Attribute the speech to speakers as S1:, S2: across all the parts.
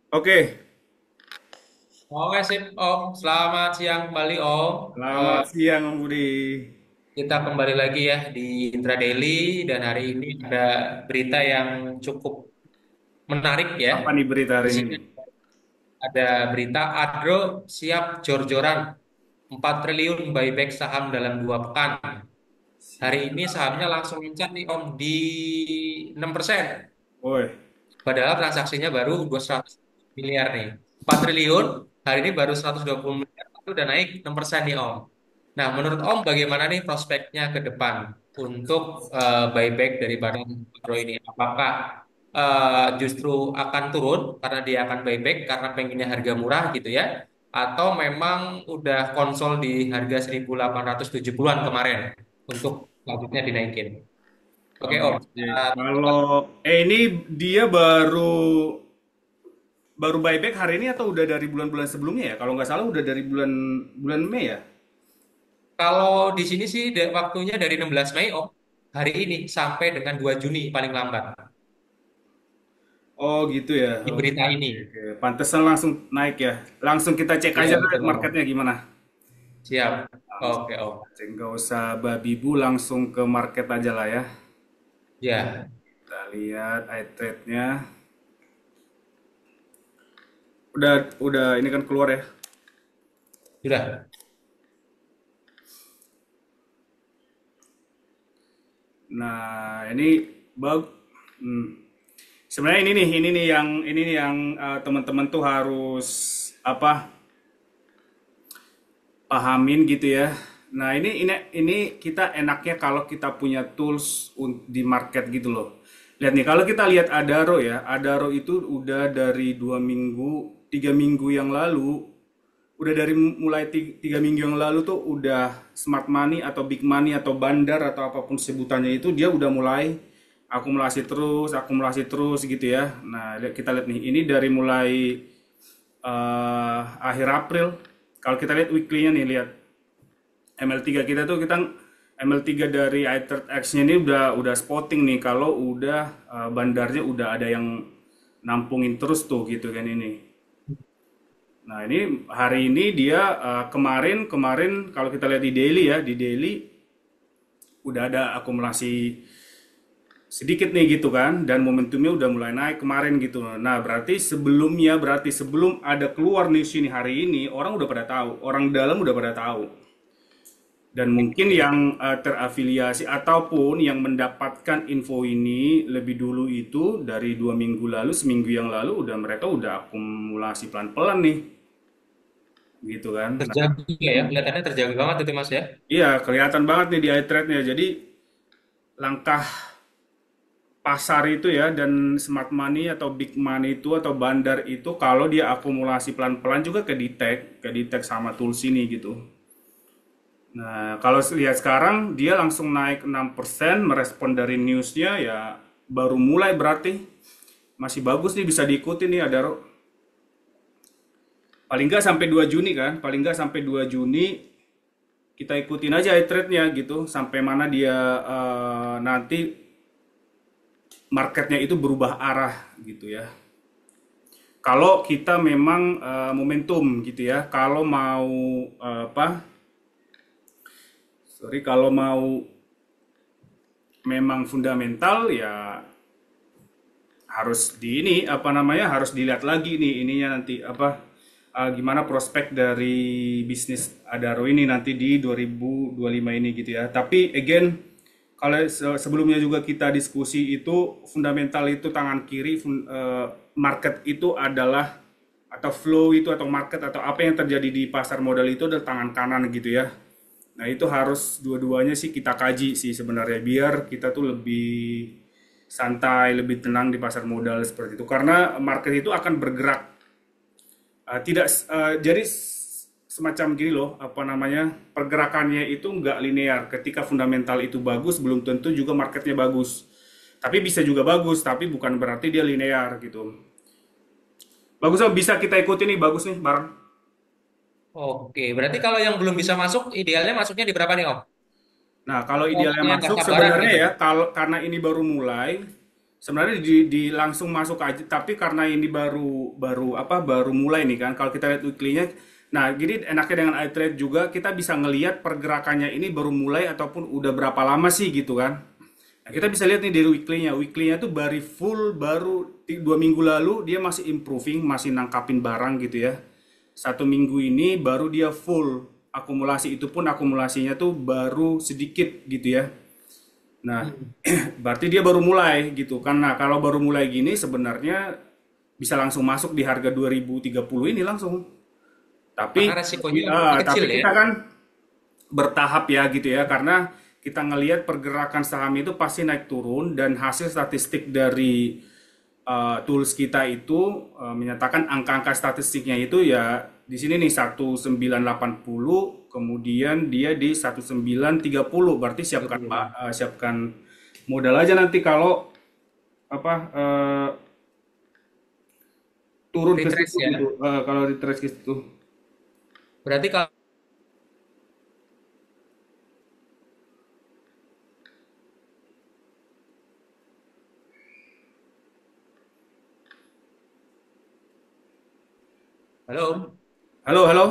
S1: Oke,
S2: Oke sip Om, selamat siang kembali Om.
S1: selamat siang Om Budi.
S2: Kita kembali lagi ya di Intradaily dan hari ini ada berita yang cukup menarik ya.
S1: Apa nih berita
S2: Di
S1: hari ini
S2: sini
S1: nih?
S2: ada berita Adro siap jor-joran 4 triliun buyback saham dalam 2 pekan. Hari ini
S1: Siap.
S2: sahamnya langsung mencat nih Om di 6%.
S1: Woi,
S2: Padahal transaksinya baru 200 miliar nih. 4 triliun, hari ini baru 120 miliar, itu udah naik 6% nih Om. Nah, menurut Om bagaimana nih prospeknya ke depan untuk buyback dari Badan Agro ini? Apakah justru akan turun karena dia akan buyback karena pengennya harga murah gitu ya? Atau memang udah konsol di harga 1.870-an kemarin untuk selanjutnya dinaikin? Oke Om.
S1: oke. Kalau ini dia baru buyback hari ini atau udah dari bulan-bulan sebelumnya ya? Kalau nggak salah udah dari bulan bulan Mei ya?
S2: Kalau di sini sih waktunya dari 16 Mei, Om. Hari ini sampai dengan 2 Juni paling lambat
S1: Oh gitu ya.
S2: di
S1: Oke,
S2: berita
S1: oke,
S2: ini.
S1: oke. Pantesan langsung naik ya. Langsung kita cek
S2: Iya,
S1: aja
S2: betul,
S1: marketnya
S2: Om.
S1: gimana.
S2: Siap.
S1: Langsung
S2: Oke, Om.
S1: kita cek, nggak usah babi bu, langsung ke market aja lah ya.
S2: Ya,
S1: Kita lihat iTrade-nya. Udah ini kan keluar ya.
S2: sudah.
S1: Nah, hmm. Sebenarnya ini nih yang teman-teman tuh harus apa pahamin gitu ya. Nah, ini kita enaknya kalau kita punya tools di market gitu loh. Lihat nih, kalau kita lihat Adaro ya, Adaro itu udah dari 2 minggu, 3 minggu yang lalu, udah dari mulai 3 minggu yang lalu tuh udah smart money atau big money atau bandar atau apapun sebutannya itu dia udah mulai akumulasi terus gitu ya. Nah, kita lihat nih, ini dari mulai akhir April. Kalau kita lihat weekly-nya nih, lihat ML3 kita tuh ML3 dari iTradeX-nya ini udah spotting nih kalau udah bandarnya udah ada yang nampungin terus tuh gitu kan ini. Nah, ini hari ini dia kemarin kemarin kalau kita lihat di daily ya, di daily udah ada akumulasi sedikit nih gitu kan dan momentumnya udah mulai naik kemarin gitu. Nah, berarti sebelum ada keluar news ini hari ini orang udah pada tahu, orang dalam udah pada tahu. Dan mungkin
S2: Oke.
S1: yang terafiliasi ataupun yang mendapatkan info ini lebih dulu itu dari 2 minggu lalu, seminggu yang lalu mereka udah akumulasi pelan-pelan nih, gitu kan. Nah,
S2: Terjaga ya, kelihatannya terjaga banget itu Mas ya.
S1: iya, kelihatan banget nih di iTrade-nya. Jadi langkah pasar itu ya dan smart money atau big money itu atau bandar itu kalau dia akumulasi pelan-pelan juga ke detect sama tools ini gitu. Nah, kalau lihat sekarang dia langsung naik 6% merespon dari newsnya ya baru mulai berarti masih bagus nih bisa diikuti nih Adaro. Paling nggak sampai 2 Juni kan? Paling nggak sampai 2 Juni kita ikutin aja trade-nya gitu sampai mana dia nanti marketnya itu berubah arah gitu ya. Kalau kita memang momentum gitu ya. Kalau mau apa? Sorry, kalau mau memang fundamental ya harus di ini apa namanya harus dilihat lagi nih ininya nanti apa gimana prospek dari bisnis Adaro ini nanti di 2025 ini gitu ya. Tapi again kalau sebelumnya juga kita diskusi itu fundamental itu tangan kiri market itu adalah atau flow itu atau market atau apa yang terjadi di pasar modal itu adalah tangan kanan gitu ya. Nah, itu harus dua-duanya sih kita kaji sih sebenarnya biar kita tuh lebih santai, lebih tenang di pasar modal seperti itu. Karena market itu akan bergerak tidak jadi semacam gini loh, apa namanya? Pergerakannya itu nggak linear. Ketika fundamental itu bagus, belum tentu juga marketnya bagus. Tapi bisa juga bagus, tapi bukan berarti dia linear gitu. Bagus bisa kita ikuti nih, bagus nih bareng.
S2: Oke, berarti kalau yang belum bisa masuk, idealnya masuknya di berapa nih Om?
S1: Nah, kalau
S2: Oh,
S1: idealnya
S2: yang nggak
S1: masuk
S2: sabaran
S1: sebenarnya
S2: gitu.
S1: ya, kalau karena ini baru mulai, sebenarnya langsung masuk aja, tapi karena ini baru baru apa baru mulai nih kan. Kalau kita lihat weekly-nya, nah jadi enaknya dengan iTrade juga kita bisa ngelihat pergerakannya ini baru mulai ataupun udah berapa lama sih gitu kan. Nah, kita bisa lihat nih dari weekly-nya. Weekly-nya tuh baru full baru 2 minggu lalu dia masih improving, masih nangkapin barang gitu ya. 1 minggu ini baru dia full akumulasi, itu pun akumulasinya tuh baru sedikit gitu ya. Nah,
S2: Hmm.
S1: berarti dia baru mulai gitu kan. Nah, kalau baru mulai gini sebenarnya bisa langsung masuk di harga 2030 ini langsung.
S2: Karena
S1: Tapi
S2: resikonya
S1: tapi
S2: kecil ya.
S1: kita kan bertahap ya gitu ya, karena kita ngelihat pergerakan saham itu pasti naik turun dan hasil statistik dari tools kita itu menyatakan angka-angka statistiknya itu ya di sini nih 1980, kemudian dia di 1930, berarti siapkan
S2: Betul.
S1: siapkan modal aja nanti kalau apa turun ke situ
S2: Retrace
S1: gitu.
S2: ya.
S1: Kalau di trace ke situ.
S2: Berarti kalau halo.
S1: Halo, halo.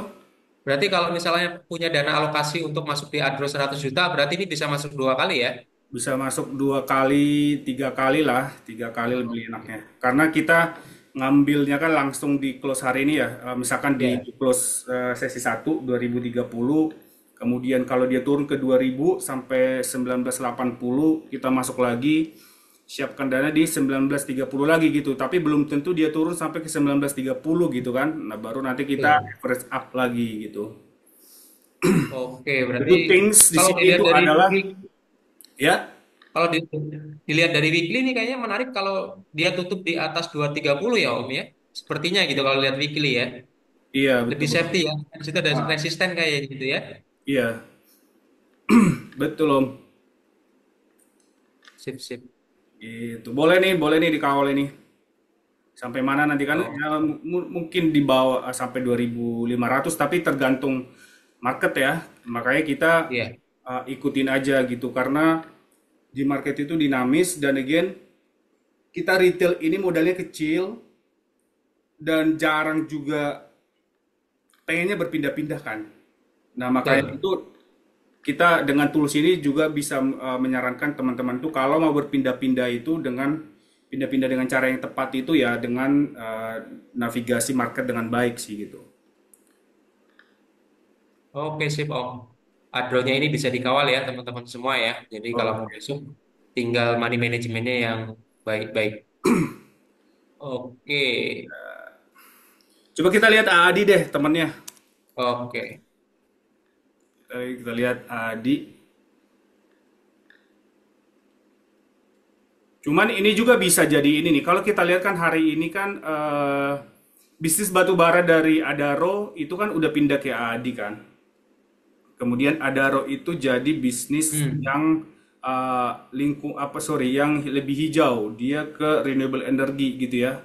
S2: Berarti kalau misalnya punya dana alokasi untuk masuk di Adro 100 juta, berarti ini bisa masuk 2 kali ya?
S1: Bisa masuk 2 kali, 3 kali lah, 3 kali lebih enaknya. Karena kita ngambilnya kan langsung di close hari ini ya. Misalkan di
S2: Ya.
S1: close sesi 1 2030, kemudian kalau dia turun ke 2000 sampai 1980, kita masuk lagi, siapkan dana di 1930 lagi gitu. Tapi belum tentu dia turun sampai ke 1930 gitu kan. Nah, baru nanti kita
S2: Betul.
S1: average up lagi gitu.
S2: Oke,
S1: The
S2: berarti
S1: good things di
S2: kalau
S1: sini
S2: dilihat
S1: itu
S2: dari
S1: adalah ya.
S2: kalau dilihat dari weekly ini kayaknya menarik kalau dia tutup di atas 230 ya Om ya. Sepertinya gitu kalau lihat weekly ya.
S1: Iya,
S2: Lebih
S1: betul.
S2: safety ya. Di situ ada
S1: Ah,
S2: resisten kayak gitu ya.
S1: iya, betul Om.
S2: Sip, sip.
S1: Gitu. Boleh nih dikawal ini. Sampai mana nanti kan
S2: Oh,
S1: ya, mungkin di bawah sampai 2.500, tapi tergantung market ya. Makanya kita
S2: iya.
S1: ikutin aja gitu karena di market itu dinamis dan again kita retail ini modalnya kecil dan jarang juga pengennya berpindah-pindah kan. Nah, makanya
S2: Betul.
S1: itu kita dengan tools ini juga bisa menyarankan teman-teman tuh kalau mau berpindah-pindah itu dengan pindah-pindah dengan cara yang tepat itu ya dengan navigasi market dengan baik sih gitu.
S2: Oke, sip Om. Adronya ini bisa dikawal ya teman-teman semua ya. Jadi kalau mau
S1: Oke.
S2: masuk tinggal money manajemennya yang baik-baik. Oke.
S1: Coba kita lihat Adi deh temennya.
S2: Oke.
S1: Kita lihat Adi. Cuman ini juga bisa jadi ini nih. Kalau kita lihat kan hari ini kan bisnis batu bara dari Adaro itu kan udah pindah ke Adi kan. Kemudian Adaro itu jadi bisnis
S2: Hmm.
S1: yang yang lebih hijau, dia ke renewable energy gitu ya.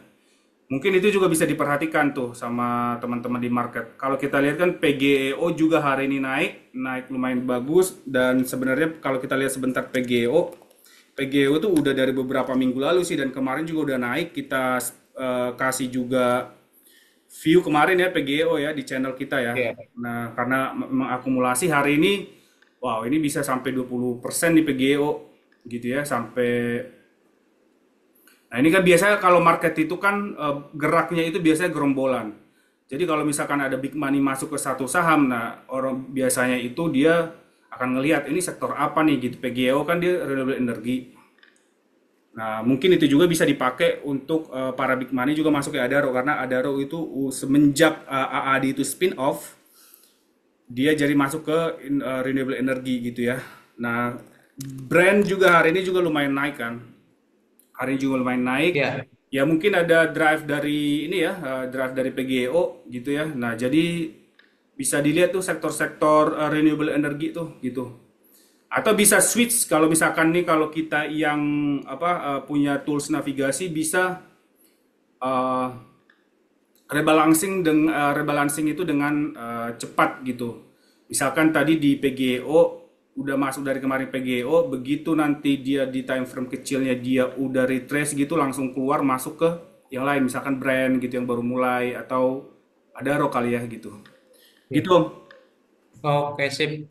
S1: Mungkin itu juga bisa diperhatikan tuh sama teman-teman di market. Kalau kita lihat kan PGEO juga hari ini naik, naik lumayan bagus dan sebenarnya kalau kita lihat sebentar PGEO tuh udah dari beberapa minggu lalu sih dan kemarin juga udah naik. Kita kasih juga view kemarin ya PGO ya di channel kita ya.
S2: Ya.
S1: Nah, karena mengakumulasi hari ini, wow ini bisa sampai 20% di PGO gitu ya, sampai. Nah ini kan biasanya kalau market itu kan geraknya itu biasanya gerombolan. Jadi kalau misalkan ada big money masuk ke satu saham, nah orang biasanya itu dia akan ngelihat ini sektor apa nih gitu. PGO kan dia renewable energy. Nah, mungkin itu juga bisa dipakai untuk para big money juga masuk ke Adaro karena Adaro itu semenjak AAD itu spin off, dia jadi masuk ke renewable energy gitu ya. Nah, brand juga hari ini juga lumayan naik kan. Hari ini juga lumayan naik.
S2: Ya.
S1: Ya mungkin ada drive dari ini ya, drive dari PGO gitu ya. Nah, jadi bisa dilihat tuh sektor-sektor renewable energy tuh gitu. Atau bisa switch kalau misalkan nih kalau kita yang punya tools navigasi bisa uh, rebalancing itu dengan cepat gitu. Misalkan tadi di PGO udah masuk dari kemarin PGO, begitu nanti dia di time frame kecilnya dia udah retrace gitu langsung keluar masuk ke yang lain, misalkan brand gitu yang baru mulai atau ada ro kali ya gitu.
S2: Ya.
S1: Gitu Om.
S2: Oke, sip.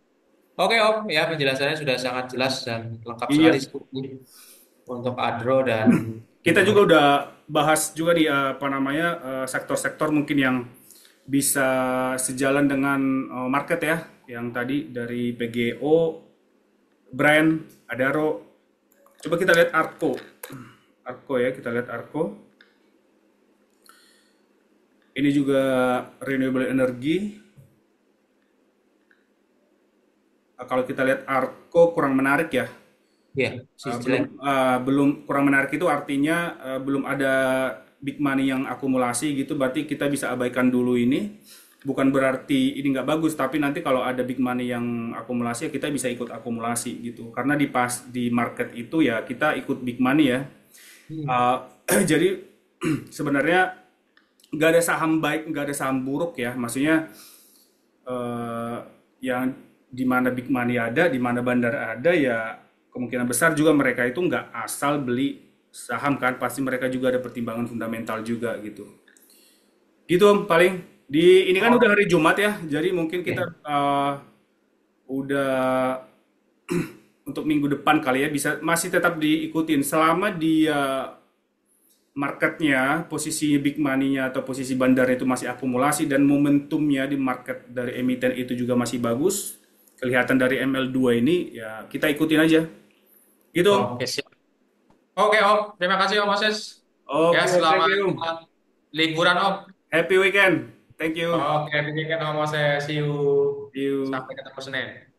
S2: Oke, Om. Ya, penjelasannya sudah sangat jelas dan lengkap sekali
S1: Iya.
S2: untuk Adro dan
S1: Kita
S2: Indo.
S1: juga udah bahas juga di apa namanya sektor-sektor mungkin yang bisa sejalan dengan market ya. Yang tadi dari PGO, brand, Adaro. Coba kita lihat Arco. Arco ya, kita lihat Arco. Ini juga renewable energy. Kalau kita lihat Arco kurang menarik ya.
S2: Ya,
S1: Belum
S2: jelek.
S1: belum kurang menarik itu artinya belum ada big money yang akumulasi gitu, berarti kita bisa abaikan dulu ini. Bukan berarti ini nggak bagus, tapi nanti kalau ada big money yang akumulasi ya kita bisa ikut akumulasi gitu. Karena di market itu ya kita ikut big money ya.
S2: Hmm.
S1: Uh, jadi sebenarnya nggak ada saham baik, nggak ada saham buruk ya. Maksudnya eh, yang di mana big money ada, di mana bandar ada ya kemungkinan besar juga mereka itu nggak asal beli saham kan, pasti mereka juga ada pertimbangan fundamental juga gitu. Gitu Om, paling di ini kan udah
S2: Oh,
S1: hari Jumat ya, jadi mungkin kita
S2: ya.
S1: udah untuk minggu depan kali ya bisa masih tetap diikutin selama dia marketnya, posisi big money-nya atau posisi bandar itu masih akumulasi dan momentumnya di market dari emiten itu juga masih bagus. Kelihatan dari ML2 ini ya kita ikutin aja. Gitu Om.
S2: Oke, siap. Oke, Om. Terima kasih, Om Moses. Ya,
S1: Oke, thank
S2: selamat
S1: you.
S2: liburan, Om.
S1: Happy weekend. Thank you.
S2: Oke, bikin Om Moses. See you.
S1: See you.
S2: Sampai ketemu Senin.